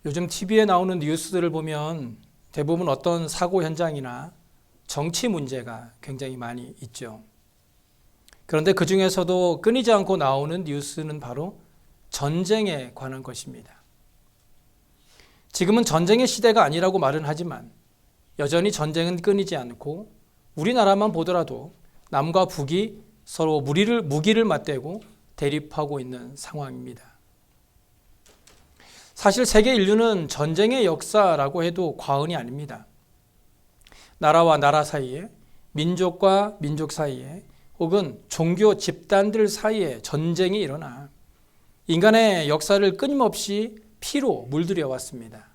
요즘 TV에 나오는 뉴스들을 보면 대부분 어떤 사고 현장이나 정치 문제가 굉장히 많이 있죠. 그런데 그 중에서도 끊이지 않고 나오는 뉴스는 바로 전쟁에 관한 것입니다. 지금은 전쟁의 시대가 아니라고 말은 하지만 여전히 전쟁은 끊이지 않고 우리나라만 보더라도 남과 북이 서로 무기를 맞대고 대립하고 있는 상황입니다. 사실 세계 인류는 전쟁의 역사라고 해도 과언이 아닙니다. 나라와 나라 사이에, 민족과 민족 사이에, 혹은 종교 집단들 사이에 전쟁이 일어나 인간의 역사를 끊임없이 피로 물들여 왔습니다.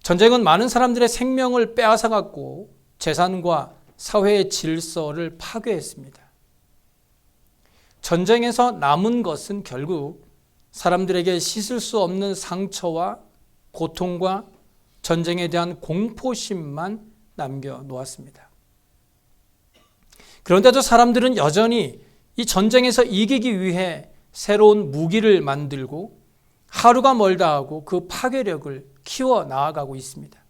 전쟁은 많은 사람들의 생명을 빼앗아갔고 재산과 사회의 질서를 파괴했습니다. 전쟁에서 남은 것은 결국 사람들에게 씻을 수 없는 상처와 고통과 전쟁에 대한 공포심만 남겨놓았습니다. 그런데도 사람들은 여전히 이 전쟁에서 이기기 위해 새로운 무기를 만들고 하루가 멀다 하고 그 파괴력을 키워 나아가고 있습니다.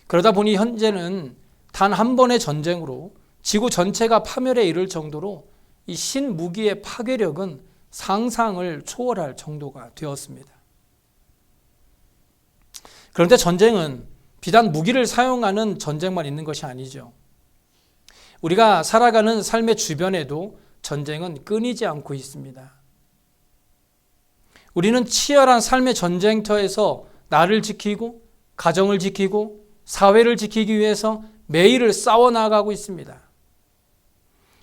그러다 보니 현재는 단 한 번의 전쟁으로 지구 전체가 파멸에 이를 정도로 이 신무기의 파괴력은 상상을 초월할 정도가 되었습니다. 그런데 전쟁은 비단 무기를 사용하는 전쟁만 있는 것이 아니죠. 우리가 살아가는 삶의 주변에도 전쟁은 끊이지 않고 있습니다. 우리는 치열한 삶의 전쟁터에서 나를 지키고 가정을 지키고 사회를 지키기 위해서 매일을 싸워나가고 있습니다.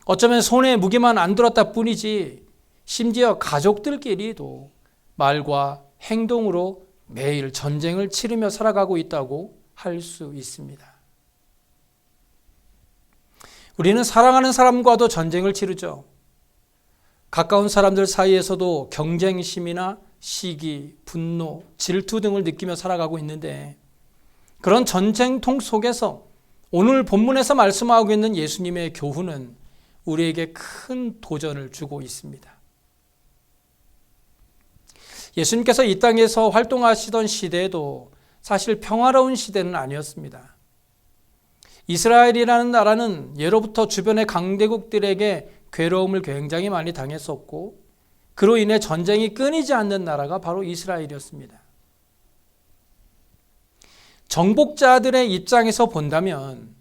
어쩌면 손에 무기만 안 들었다 뿐이지 심지어 가족들끼리도 말과 행동으로 매일 전쟁을 치르며 살아가고 있다고 할 수 있습니다. 우리는 사랑하는 사람과도 전쟁을 치르죠. 가까운 사람들 사이에서도 경쟁심이나 시기, 분노, 질투 등을 느끼며 살아가고 있는데 그런 전쟁통 속에서 오늘 본문에서 말씀하고 있는 예수님의 교훈은 우리에게 큰 도전을 주고 있습니다. 예수님께서 이 땅에서 활동하시던 시대에도 사실 평화로운 시대는 아니었습니다. 이스라엘이라는 나라는 예로부터 주변의 강대국들에게 괴로움을 굉장히 많이 당했었고 그로 인해 전쟁이 끊이지 않는 나라가 바로 이스라엘이었습니다. 정복자들의 입장에서 본다면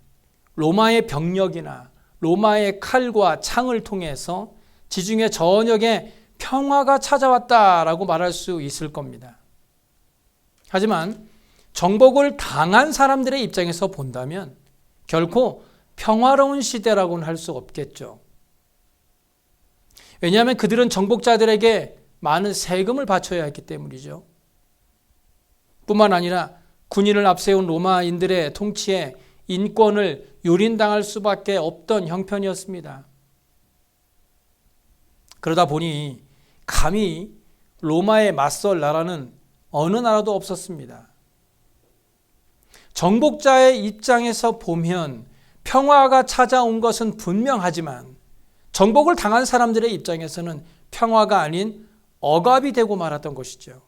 로마의 병력이나 로마의 칼과 창을 통해서 지중해 전역에 평화가 찾아왔다라고 말할 수 있을 겁니다. 하지만 정복을 당한 사람들의 입장에서 본다면 결코 평화로운 시대라고는 할 수 없겠죠. 왜냐하면 그들은 정복자들에게 많은 세금을 바쳐야 했기 때문이죠. 뿐만 아니라 군인을 앞세운 로마인들의 통치에 인권을 유린당할 수밖에 없던 형편이었습니다. 그러다 보니 감히 로마에 맞설 나라는 어느 나라도 없었습니다. 정복자의 입장에서 보면 평화가 찾아온 것은 분명하지만 정복을 당한 사람들의 입장에서는 평화가 아닌 억압이 되고 말았던 것이죠.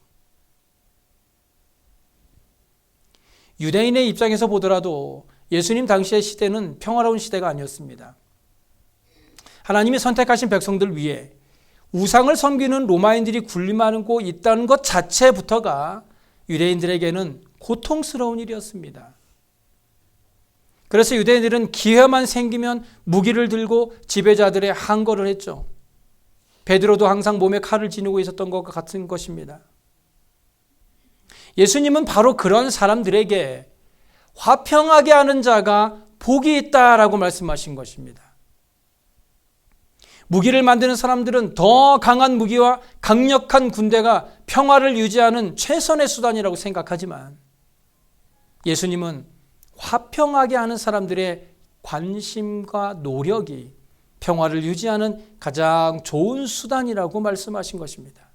유대인의 입장에서 보더라도 예수님 당시의 시대는 평화로운 시대가 아니었습니다. 하나님이 선택하신 백성들 위해 우상을 섬기는 로마인들이 군림하고 있다는 것 자체부터가 유대인들에게는 고통스러운 일이었습니다. 그래서 유대인들은 기회만 생기면 무기를 들고 지배자들의 항거를 했죠. 베드로도 항상 몸에 칼을 지니고 있었던 것과 같은 것입니다. 예수님은 바로 그런 사람들에게 화평하게 하는 자가 복이 있다라고 말씀하신 것입니다. 무기를 만드는 사람들은 더 강한 무기와 강력한 군대가 평화를 유지하는 최선의 수단이라고 생각하지만 예수님은 화평하게 하는 사람들의 관심과 노력이 평화를 유지하는 가장 좋은 수단이라고 말씀하신 것입니다.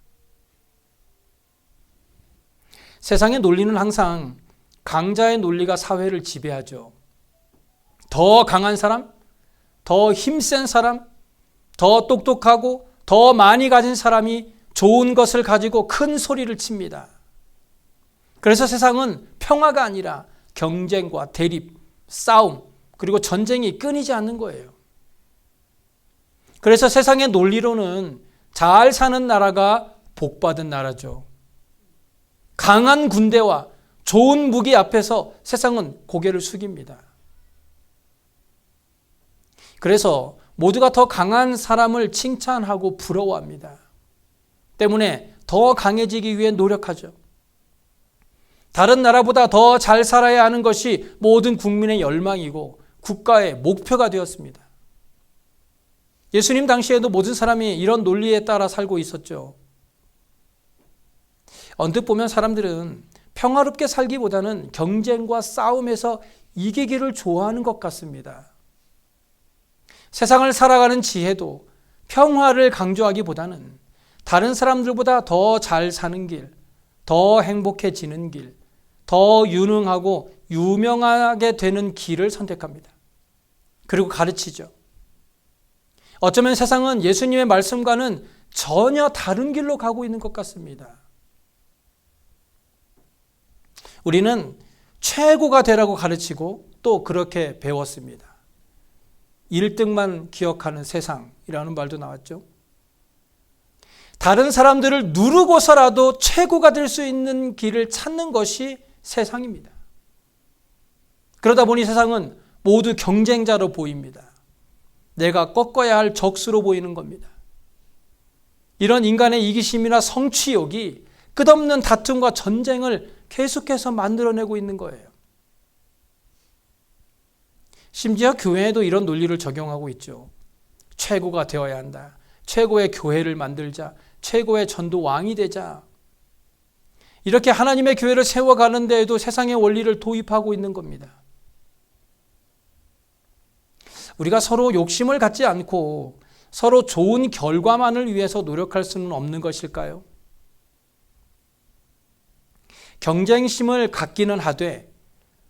세상의 논리는 항상 강자의 논리가 사회를 지배하죠. 더 강한 사람, 더 힘센 사람, 더 똑똑하고 더 많이 가진 사람이 좋은 것을 가지고 큰 소리를 칩니다. 그래서 세상은 평화가 아니라 경쟁과 대립, 싸움, 그리고 전쟁이 끊이지 않는 거예요. 그래서 세상의 논리로는 잘 사는 나라가 복받은 나라죠. 강한 군대와 좋은 무기 앞에서 세상은 고개를 숙입니다. 그래서 모두가 더 강한 사람을 칭찬하고 부러워합니다. 때문에 더 강해지기 위해 노력하죠. 다른 나라보다 더 잘 살아야 하는 것이 모든 국민의 열망이고 국가의 목표가 되었습니다. 예수님 당시에도 모든 사람이 이런 논리에 따라 살고 있었죠. 언뜻 보면 사람들은 평화롭게 살기보다는 경쟁과 싸움에서 이기기를 좋아하는 것 같습니다. 세상을 살아가는 지혜도 평화를 강조하기보다는 다른 사람들보다 더 잘 사는 길, 더 행복해지는 길, 더 유능하고 유명하게 되는 길을 선택합니다. 그리고 가르치죠. 어쩌면 세상은 예수님의 말씀과는 전혀 다른 길로 가고 있는 것 같습니다. 우리는 최고가 되라고 가르치고 또 그렇게 배웠습니다. 1등만 기억하는 세상이라는 말도 나왔죠. 다른 사람들을 누르고서라도 최고가 될 수 있는 길을 찾는 것이 세상입니다. 그러다 보니 세상은 모두 경쟁자로 보입니다. 내가 꺾어야 할 적수로 보이는 겁니다. 이런 인간의 이기심이나 성취욕이 끝없는 다툼과 전쟁을 계속해서 만들어내고 있는 거예요. 심지어 교회에도 이런 논리를 적용하고 있죠. 최고가 되어야 한다. 최고의 교회를 만들자. 최고의 전도 왕이 되자. 이렇게 하나님의 교회를 세워가는 데에도 세상의 원리를 도입하고 있는 겁니다. 우리가 서로 욕심을 갖지 않고 서로 좋은 결과만을 위해서 노력할 수는 없는 것일까요? 경쟁심을 갖기는 하되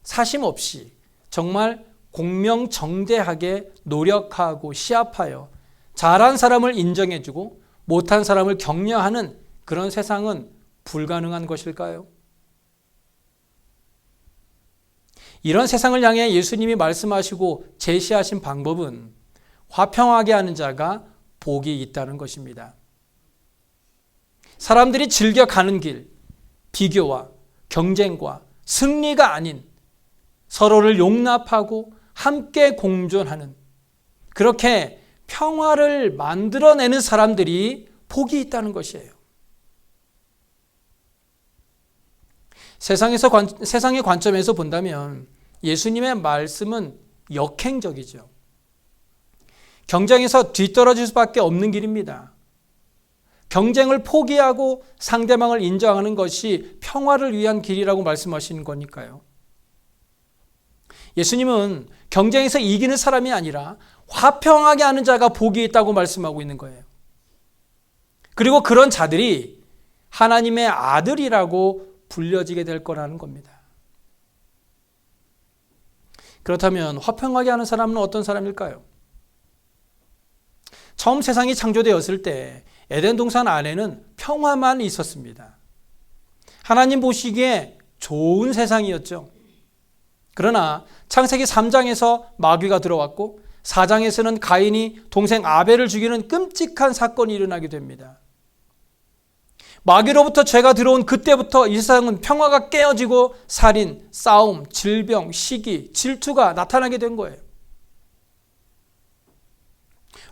사심 없이 정말 공명정대하게 노력하고 시합하여 잘한 사람을 인정해주고 못한 사람을 격려하는 그런 세상은 불가능한 것일까요? 이런 세상을 향해 예수님이 말씀하시고 제시하신 방법은 화평하게 하는 자가 복이 있다는 것입니다. 사람들이 즐겨 가는 길, 비교와 경쟁과 승리가 아닌 서로를 용납하고 함께 공존하는 그렇게 평화를 만들어내는 사람들이 복이 있다는 것이에요. 세상의 관점에서 본다면 예수님의 말씀은 역행적이죠. 경쟁에서 뒤떨어질 수밖에 없는 길입니다. 경쟁을 포기하고 상대방을 인정하는 것이 평화를 위한 길이라고 말씀하시는 거니까요. 예수님은 경쟁에서 이기는 사람이 아니라 화평하게 하는 자가 복이 있다고 말씀하고 있는 거예요. 그리고 그런 자들이 하나님의 아들이라고 불려지게 될 거라는 겁니다. 그렇다면 화평하게 하는 사람은 어떤 사람일까요? 처음 세상이 창조되었을 때 에덴 동산 안에는 평화만 있었습니다. 하나님 보시기에 좋은 세상이었죠. 그러나 창세기 3장에서 마귀가 들어왔고 4장에서는 가인이 동생 아벨을 죽이는 끔찍한 사건이 일어나게 됩니다. 마귀로부터 죄가 들어온 그때부터 이 세상은 평화가 깨어지고 살인, 싸움, 질병, 시기, 질투가 나타나게 된 거예요.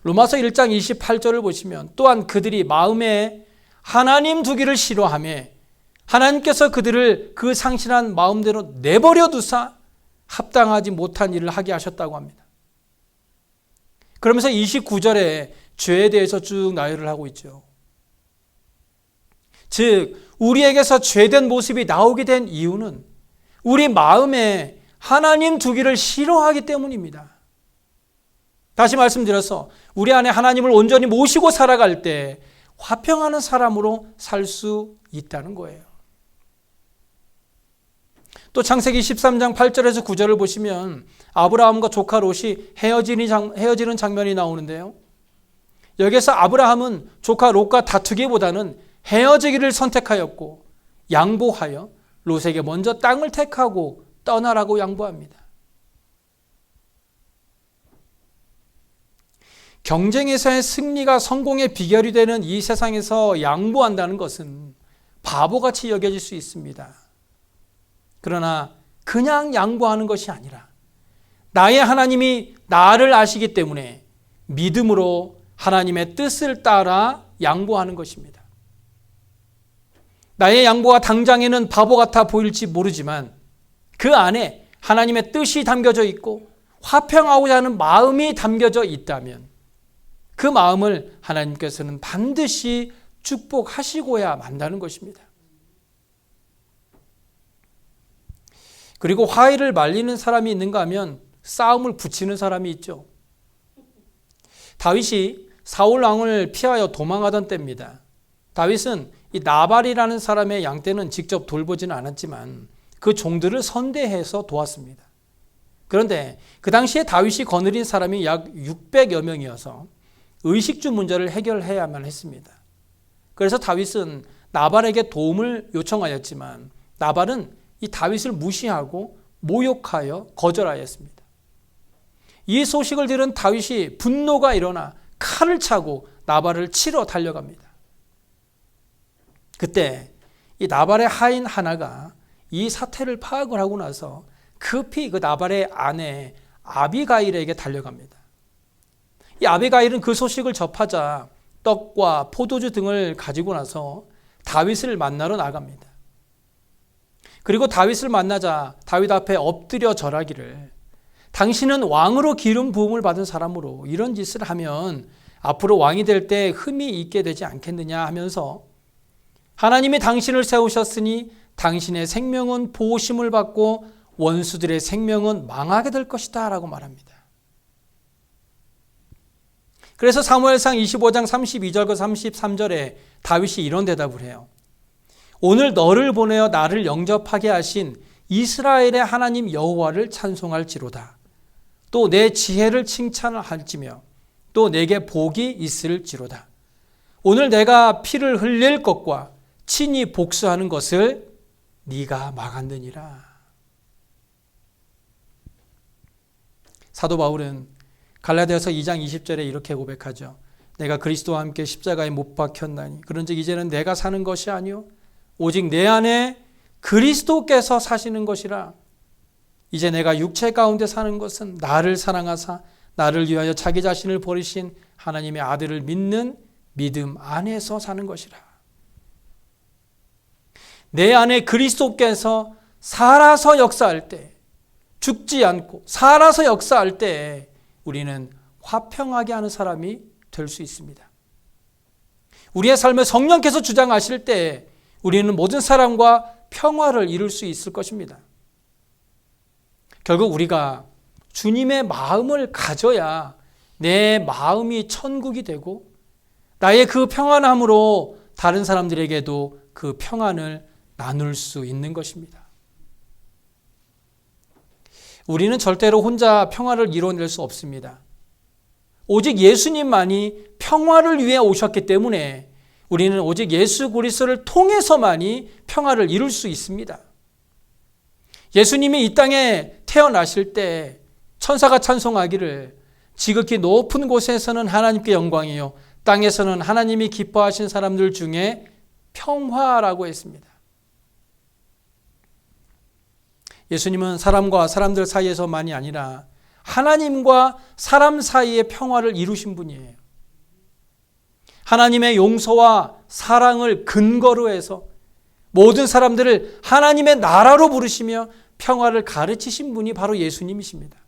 로마서 1장 28절을 보시면 또한 그들이 마음에 하나님 두기를 싫어하며 하나님께서 그들을 그 상실한 마음대로 내버려 두사 합당하지 못한 일을 하게 하셨다고 합니다. 그러면서 29절에 죄에 대해서 쭉 나열을 하고 있죠. 즉 우리에게서 죄된 모습이 나오게 된 이유는 우리 마음에 하나님 두기를 싫어하기 때문입니다. 다시 말씀드려서 우리 안에 하나님을 온전히 모시고 살아갈 때 화평하는 사람으로 살 수 있다는 거예요. 또 창세기 13장 8절에서 9절을 보시면 아브라함과 조카 롯이 헤어지는 장면이 나오는데요. 여기서 아브라함은 조카 롯과 다투기보다는 헤어지기를 선택하였고 양보하여 롯에게 먼저 땅을 택하고 떠나라고 양보합니다. 경쟁에서의 승리가 성공의 비결이 되는 이 세상에서 양보한다는 것은 바보같이 여겨질 수 있습니다. 그러나 그냥 양보하는 것이 아니라 나의 하나님이 나를 아시기 때문에 믿음으로 하나님의 뜻을 따라 양보하는 것입니다. 나의 양보가 당장에는 바보 같아 보일지 모르지만 그 안에 하나님의 뜻이 담겨져 있고 화평하고자 하는 마음이 담겨져 있다면 그 마음을 하나님께서는 반드시 축복하시고야 만다는 것입니다. 그리고 화해를 말리는 사람이 있는가 하면 싸움을 붙이는 사람이 있죠. 다윗이 사울 왕을 피하여 도망하던 때입니다. 다윗은 이 나발이라는 사람의 양떼는 직접 돌보지는 않았지만 그 종들을 선대해서 도왔습니다. 그런데 그 당시에 다윗이 거느린 사람이 약 600여 명이어서 의식주 문제를 해결해야만 했습니다. 그래서 다윗은 나발에게 도움을 요청하였지만 나발은 이 다윗을 무시하고 모욕하여 거절하였습니다. 이 소식을 들은 다윗이 분노가 일어나 칼을 차고 나발을 치러 달려갑니다. 그때 이 나발의 하인 하나가 이 사태를 파악을 하고 나서 급히 그 나발의 아내 아비가일에게 달려갑니다. 이 아비가일은 그 소식을 접하자 떡과 포도주 등을 가지고 나서 다윗을 만나러 나갑니다. 그리고 다윗을 만나자 다윗 앞에 엎드려 절하기를 당신은 왕으로 기름 부음을 받은 사람으로 이런 짓을 하면 앞으로 왕이 될 때 흠이 있게 되지 않겠느냐 하면서 하나님이 당신을 세우셨으니 당신의 생명은 보호심을 받고 원수들의 생명은 망하게 될 것이다 라고 말합니다. 그래서 사무엘상 25장 32절과 33절에 다윗이 이런 대답을 해요. 오늘 너를 보내어 나를 영접하게 하신 이스라엘의 하나님 여호와를 찬송할지로다. 또 내 지혜를 칭찬할지며 또 내게 복이 있을지로다. 오늘 내가 피를 흘릴 것과 친히 복수하는 것을 네가 막았느니라. 사도 바울은 갈라디아서 2장 20절에 이렇게 고백하죠. 내가 그리스도와 함께 십자가에 못 박혔나니 그런즉 이제는 내가 사는 것이 아니요 오직 내 안에 그리스도께서 사시는 것이라. 이제 내가 육체 가운데 사는 것은 나를 사랑하사 나를 위하여 자기 자신을 버리신 하나님의 아들을 믿는 믿음 안에서 사는 것이라. 내 안에 그리스도께서 살아서 역사할 때, 죽지 않고 살아서 역사할 때 우리는 화평하게 하는 사람이 될 수 있습니다. 우리의 삶을 성령께서 주장하실 때 우리는 모든 사람과 평화를 이룰 수 있을 것입니다. 결국 우리가 주님의 마음을 가져야 내 마음이 천국이 되고 나의 그 평안함으로 다른 사람들에게도 그 평안을 나눌 수 있는 것입니다. 우리는 절대로 혼자 평화를 이뤄낼 수 없습니다. 오직 예수님만이 평화를 위해 오셨기 때문에 우리는 오직 예수 그리스도를 통해서만이 평화를 이룰 수 있습니다. 예수님이 이 땅에 태어나실 때 천사가 찬송하기를 지극히 높은 곳에서는 하나님께 영광이요 땅에서는 하나님이 기뻐하신 사람들 중에 평화라고 했습니다. 예수님은 사람과 사람들 사이에서만이 아니라 하나님과 사람 사이의 평화를 이루신 분이에요. 하나님의 용서와 사랑을 근거로 해서 모든 사람들을 하나님의 나라로 부르시며 평화를 가르치신 분이 바로 예수님이십니다.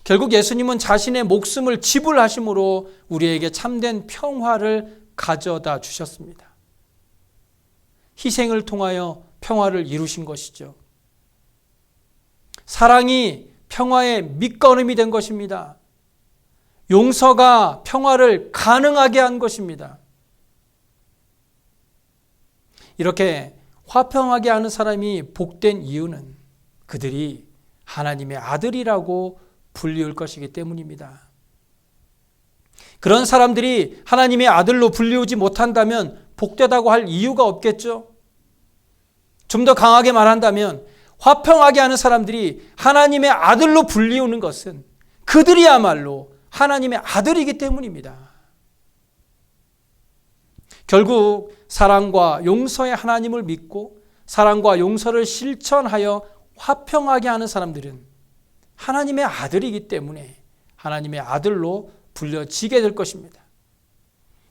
결국 예수님은 자신의 목숨을 지불하심으로 우리에게 참된 평화를 가져다 주셨습니다. 희생을 통하여 평화를 이루신 것이죠. 사랑이 평화의 밑거름이 된 것입니다. 용서가 평화를 가능하게 한 것입니다. 이렇게 화평하게 하는 사람이 복된 이유는 그들이 하나님의 아들이라고 불리울 것이기 때문입니다. 그런 사람들이 하나님의 아들로 불리우지 못한다면 복되다고 할 이유가 없겠죠. 좀 더 강하게 말한다면 화평하게 하는 사람들이 하나님의 아들로 불리우는 것은 그들이야말로 하나님의 아들이기 때문입니다. 결국 사랑과 용서의 하나님을 믿고 사랑과 용서를 실천하여 화평하게 하는 사람들은 하나님의 아들이기 때문에 하나님의 아들로 불려지게 될 것입니다.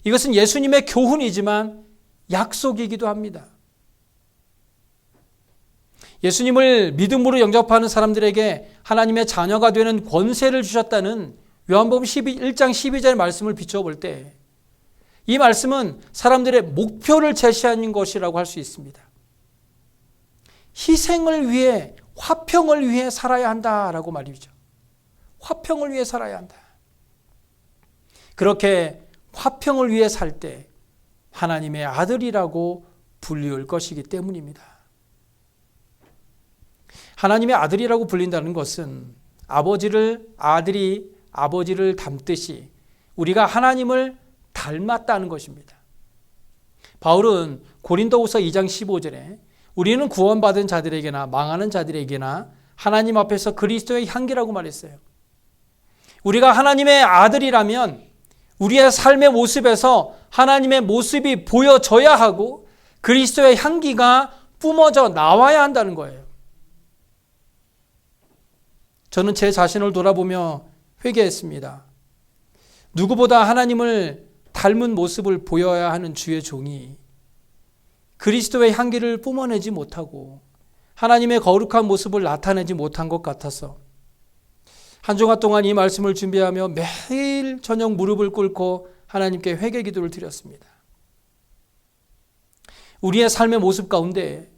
이것은 예수님의 교훈이지만 약속이기도 합니다. 예수님을 믿음으로 영접하는 사람들에게 하나님의 자녀가 되는 권세를 주셨다는 요한복음 1장 12절의 말씀을 비춰볼 때 이 말씀은 사람들의 목표를 제시하는 것이라고 할 수 있습니다. 희생을 위해 화평을 위해 살아야 한다라고 말이죠. 화평을 위해 살아야 한다. 그렇게 화평을 위해 살 때 하나님의 아들이라고 불리울 것이기 때문입니다. 하나님의 아들이라고 불린다는 것은 아들이 아버지를 닮듯이 우리가 하나님을 닮았다는 것입니다. 바울은 고린도후서 2장 15절에 우리는 구원받은 자들에게나 망하는 자들에게나 하나님 앞에서 그리스도의 향기라고 말했어요. 우리가 하나님의 아들이라면 우리의 삶의 모습에서 하나님의 모습이 보여져야 하고 그리스도의 향기가 뿜어져 나와야 한다는 거예요. 저는 제 자신을 돌아보며 회개했습니다. 누구보다 하나님을 닮은 모습을 보여야 하는 주의 종이 그리스도의 향기를 뿜어내지 못하고 하나님의 거룩한 모습을 나타내지 못한 것 같아서 한 주간 동안 이 말씀을 준비하며 매일 저녁 무릎을 꿇고 하나님께 회개 기도를 드렸습니다. 우리의 삶의 모습 가운데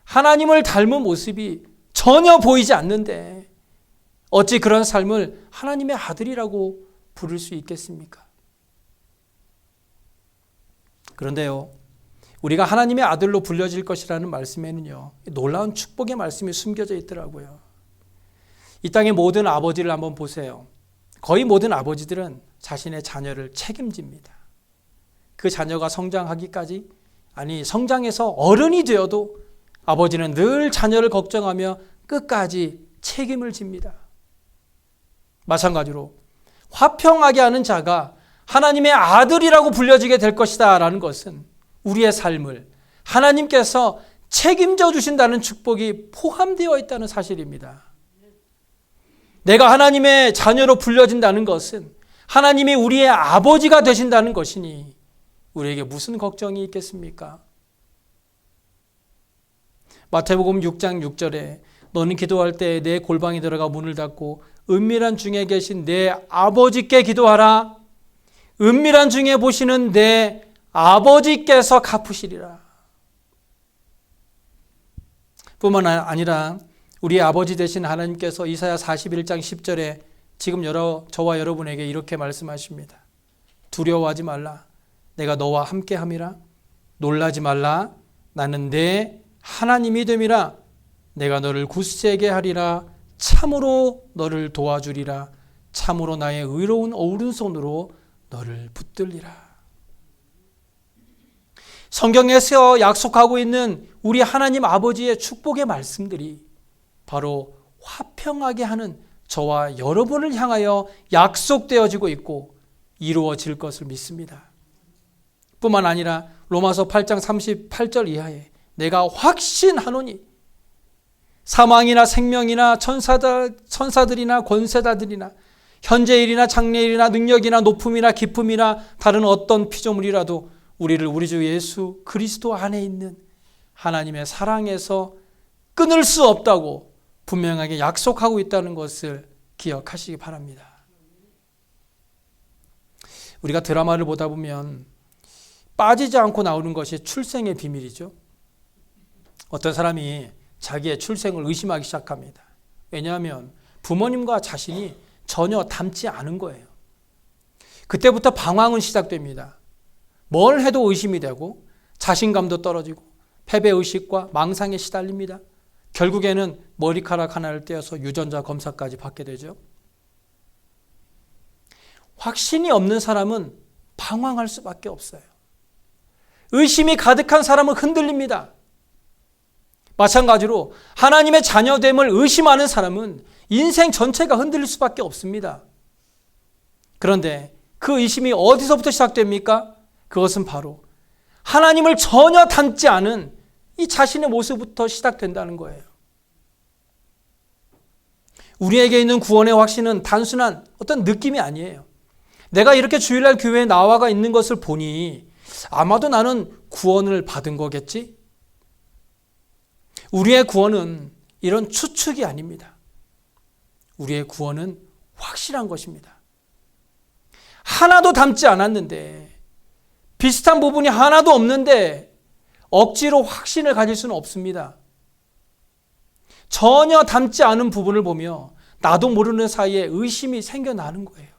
하나님을 닮은 모습이 전혀 보이지 않는데 어찌 그런 삶을 하나님의 아들이라고 부를 수 있겠습니까? 그런데요, 우리가 하나님의 아들로 불려질 것이라는 말씀에는요, 놀라운 축복의 말씀이 숨겨져 있더라고요. 이 땅의 모든 아버지를 한번 보세요. 거의 모든 아버지들은 자신의 자녀를 책임집니다. 그 자녀가 성장하기까지, 성장해서 어른이 되어도 아버지는 늘 자녀를 걱정하며 끝까지 책임을 집니다. 마찬가지로 화평하게 하는 자가 하나님의 아들이라고 불려지게 될 것이다 라는 것은 우리의 삶을 하나님께서 책임져 주신다는 축복이 포함되어 있다는 사실입니다. 내가 하나님의 자녀로 불려진다는 것은 하나님이 우리의 아버지가 되신다는 것이니 우리에게 무슨 걱정이 있겠습니까? 마태복음 6장 6절에 너는 기도할 때 내 골방에 들어가 문을 닫고 은밀한 중에 계신 내 아버지께 기도하라. 은밀한 중에 보시는 내 아버지께서 갚으시리라. 뿐만 아니라 우리 아버지 되신 하나님께서 이사야 41장 10절에 지금 저와 여러분에게 이렇게 말씀하십니다. 두려워하지 말라. 내가 너와 함께함이라. 놀라지 말라. 나는 내 하나님이 됨이라. 내가 너를 굳세게 하리라. 참으로 너를 도와주리라. 참으로 나의 의로운 오른손으로 너를 붙들리라. 성경에서 약속하고 있는 우리 하나님 아버지의 축복의 말씀들이 바로 화평하게 하는 저와 여러분을 향하여 약속되어지고 있고 이루어질 것을 믿습니다. 뿐만 아니라 로마서 8장 38절 이하에 내가 확신하노니 사망이나 생명이나 천사들이나 권세자들이나 현재일이나 장래일이나 능력이나 높음이나 깊음이나 다른 어떤 피조물이라도 우리를 우리 주 예수 그리스도 안에 있는 하나님의 사랑에서 끊을 수 없다고 분명하게 약속하고 있다는 것을 기억하시기 바랍니다. 우리가 드라마를 보다 보면 빠지지 않고 나오는 것이 출생의 비밀이죠. 어떤 사람이 자기의 출생을 의심하기 시작합니다. 왜냐하면 부모님과 자신이 전혀 닮지 않은 거예요. 그때부터 방황은 시작됩니다. 뭘 해도 의심이 되고 자신감도 떨어지고 패배의식과 망상에 시달립니다. 결국에는 머리카락 하나를 떼어서 유전자 검사까지 받게 되죠. 확신이 없는 사람은 방황할 수밖에 없어요. 의심이 가득한 사람은 흔들립니다. 마찬가지로 하나님의 자녀됨을 의심하는 사람은 인생 전체가 흔들릴 수밖에 없습니다. 그런데 그 의심이 어디서부터 시작됩니까? 그것은 바로 하나님을 전혀 닮지 않은 이 자신의 모습부터 시작된다는 거예요. 우리에게 있는 구원의 확신은 단순한 어떤 느낌이 아니에요. 내가 이렇게 주일날 교회에 나와가 있는 것을 보니 아마도 나는 구원을 받은 거겠지? 우리의 구원은 이런 추측이 아닙니다. 우리의 구원은 확실한 것입니다. 하나도 닮지 않았는데, 비슷한 부분이 하나도 없는데 억지로 확신을 가질 수는 없습니다. 전혀 닮지 않은 부분을 보며 나도 모르는 사이에 의심이 생겨나는 거예요.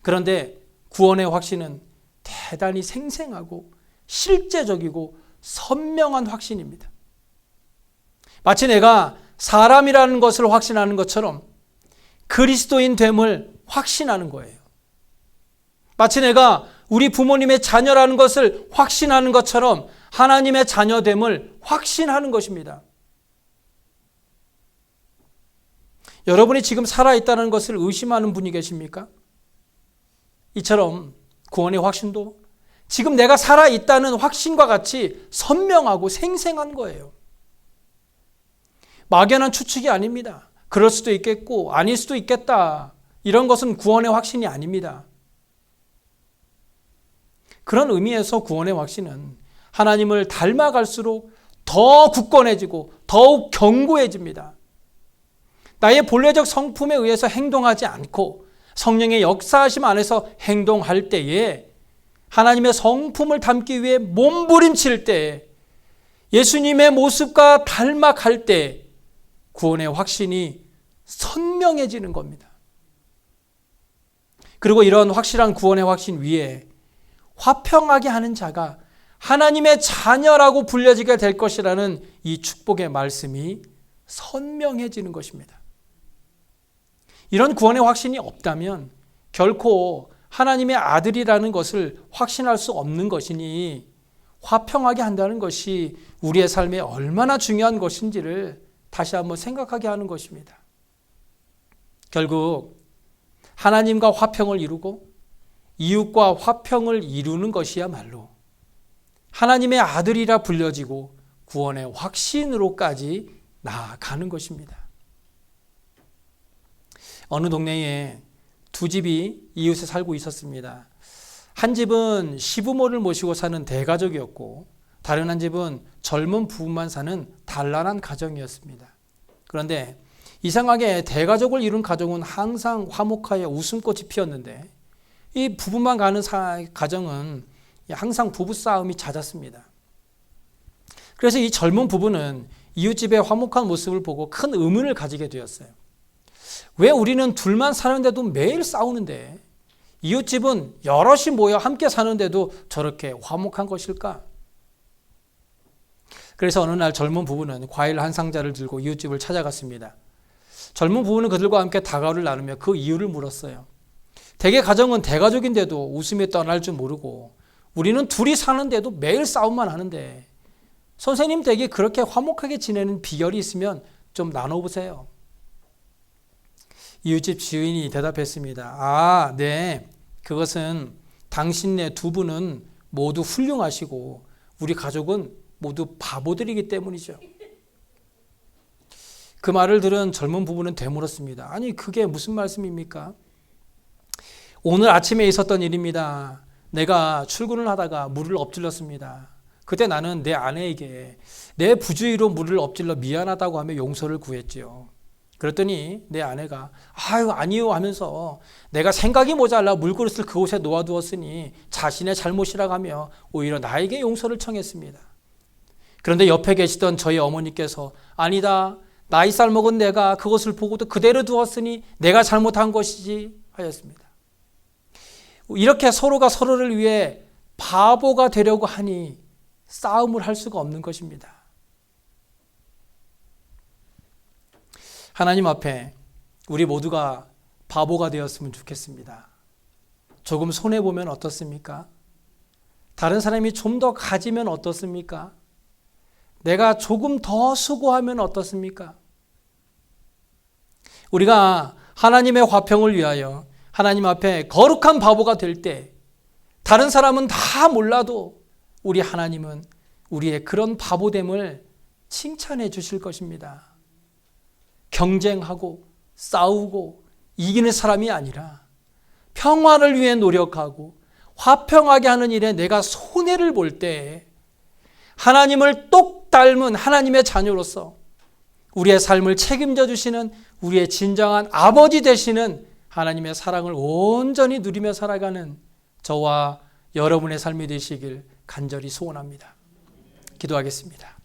그런데 구원의 확신은 대단히 생생하고 실제적이고 선명한 확신입니다. 마치 내가 사람이라는 것을 확신하는 것처럼 그리스도인 됨을 확신하는 거예요. 마치 내가 우리 부모님의 자녀라는 것을 확신하는 것처럼 하나님의 자녀됨을 확신하는 것입니다. 여러분이 지금 살아있다는 것을 의심하는 분이 계십니까? 이처럼 구원의 확신도 지금 내가 살아있다는 확신과 같이 선명하고 생생한 거예요. 막연한 추측이 아닙니다. 그럴 수도 있겠고 아닐 수도 있겠다. 이런 것은 구원의 확신이 아닙니다. 그런 의미에서 구원의 확신은 하나님을 닮아갈수록 더 굳건해지고 더욱 견고해집니다. 나의 본래적 성품에 의해서 행동하지 않고 성령의 역사하심 안에서 행동할 때에 하나님의 성품을 담기 위해 몸부림칠 때 예수님의 모습과 닮아갈 때 구원의 확신이 선명해지는 겁니다. 그리고 이런 확실한 구원의 확신 위에 화평하게 하는 자가 하나님의 자녀라고 불려지게 될 것이라는 이 축복의 말씀이 선명해지는 것입니다. 이런 구원의 확신이 없다면 결코 하나님의 아들이라는 것을 확신할 수 없는 것이니 화평하게 한다는 것이 우리의 삶에 얼마나 중요한 것인지를 다시 한번 생각하게 하는 것입니다. 결국 하나님과 화평을 이루고 이웃과 화평을 이루는 것이야말로 하나님의 아들이라 불려지고 구원의 확신으로까지 나아가는 것입니다. 어느 동네에 두 집이 이웃에 살고 있었습니다. 한 집은 시부모를 모시고 사는 대가족이었고 다른 한 집은 젊은 부부만 사는 단란한 가정이었습니다. 그런데 이상하게 대가족을 이룬 가정은 항상 화목하여 웃음꽃이 피었는데 이 부부만 가는 가정은 항상 부부싸움이 잦았습니다. 그래서 이 젊은 부부는 이웃집의 화목한 모습을 보고 큰 의문을 가지게 되었어요. 왜 우리는 둘만 사는데도 매일 싸우는데 이웃집은 여럿이 모여 함께 사는데도 저렇게 화목한 것일까? 그래서 어느 날 젊은 부부는 과일 한 상자를 들고 이웃집을 찾아갔습니다. 젊은 부부는 그들과 함께 다과를 나누며 그 이유를 물었어요. 대개 가정은 대가족인데도 웃으며 떠날 줄 모르고 우리는 둘이 사는데도 매일 싸움만 하는데 선생님 댁이 그렇게 화목하게 지내는 비결이 있으면 좀 나눠보세요. 이웃집 주인이 대답했습니다. 네. 그것은 당신네 두 분은 모두 훌륭하시고 우리 가족은 모두 바보들이기 때문이죠. 그 말을 들은 젊은 부부는 되물었습니다. 아니 그게 무슨 말씀입니까? 오늘 아침에 있었던 일입니다. 내가 출근을 하다가 물을 엎질렀습니다. 그때 나는 내 아내에게 내 부주의로 물을 엎질러 미안하다고 하며 용서를 구했지요. 그랬더니 내 아내가 아니요 하면서 내가 생각이 모자라 물그릇을 그곳에 놓아두었으니 자신의 잘못이라고 하며 오히려 나에게 용서를 청했습니다. 그런데 옆에 계시던 저희 어머니께서 아니다. 나이 살 먹은 내가 그것을 보고도 그대로 두었으니 내가 잘못한 것이지 하였습니다. 이렇게 서로가 서로를 위해 바보가 되려고 하니 싸움을 할 수가 없는 것입니다. 하나님 앞에 우리 모두가 바보가 되었으면 좋겠습니다. 조금 손해보면 어떻습니까? 다른 사람이 좀 더 가지면 어떻습니까? 내가 조금 더 수고하면 어떻습니까? 우리가 하나님의 화평을 위하여 하나님 앞에 거룩한 바보가 될 때 다른 사람은 다 몰라도 우리 하나님은 우리의 그런 바보됨을 칭찬해 주실 것입니다. 경쟁하고 싸우고 이기는 사람이 아니라 평화를 위해 노력하고 화평하게 하는 일에 내가 손해를 볼 때 하나님을 똑 닮은 하나님의 자녀로서 우리의 삶을 책임져 주시는 우리의 진정한 아버지 되시는 하나님의 사랑을 온전히 누리며 살아가는 저와 여러분의 삶이 되시길 간절히 소원합니다. 기도하겠습니다.